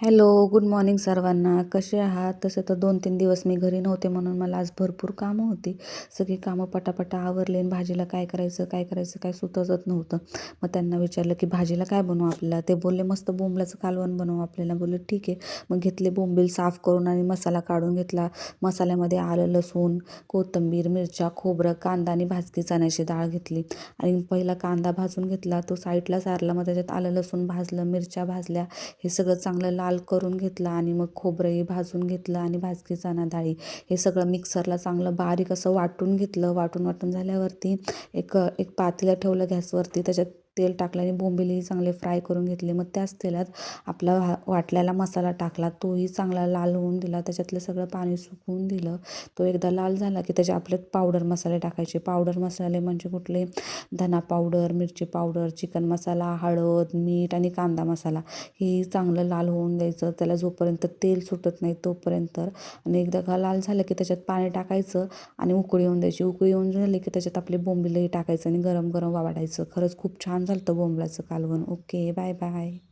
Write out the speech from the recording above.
Hello, good morning सर्वांना. कसे आहात? तसे तर 2-3 दिवस मी घरी नव्हते म्हणून मला आज भरपूर कामं होती. सगळी कामं पटापटा आवरली आणि भाजीला काय करायचं, काय करायचं काय सुचतच नव्हतं. मग त्यांना विचारलं, की भाजीला काय बनवू आपल्याला? ते बोलले, मस्त बोंबलाचं कालवण बनवू आपल्याला. बोलले ठीक आहे. मग घेतले बोंबील साफ करून आणि मसाला काढून घेतला. मसाल्यामध्ये आलं, लसूण, कोथिंबीर, मिरच्या, खोबरं, कांदा आणि भाजकी चण्याची डाळ घेतली आणि पहिला कांदा भाजून घेतला. तो साईडला सारला. मग त्याच्यात आलं, लसूण भाजलं, मिरच्या भाजल्या. हे सगळं चांगलं लाल करून घेतलं आणि मग खोबरंही भाजून घेतलं आणि भाजकी चणा डाळी हे सगळं मिक्सरला चांगलं बारीक असं वाटून घेतलं. वाटून झाल्यावरती एक पातेलं ठेवलं गॅसवरती. त्याच्यात तेल टाकलं आणि बोंबिलही चांगले फ्राय करून घेतले. मग त्याच तेलात आपला वाटलेला मसाला टाकला. तोही चांगला लाल होऊन दिला. त्याच्यातलं सगळं पाणी सुकवून दिलं. तो एकदा लाल झाला की त्याच्या आपल्यात पावडर मसाले टाकायचे. पावडर मसाले म्हणजे कुठले? धना पावडर, मिरची पावडर, चिकन मसाला, हळद, मीठ आणि कांदा मसाला ही चांगलं लाल होऊन द्यायचं. त्याला जोपर्यंत तेल सुटत नाही तोपर्यंत. आणि एकदा का लाल झालं की त्याच्यात पाणी टाकायचं आणि उकळी येऊन द्यायची. उकळी येऊन झाली की त्याच्यात आपले बोंबिलही टाकायचं आणि गरम गरम वाढायचं. खरंच खूप छान झालं होतं बोंबलाचं कालवण. Okay, bye bye.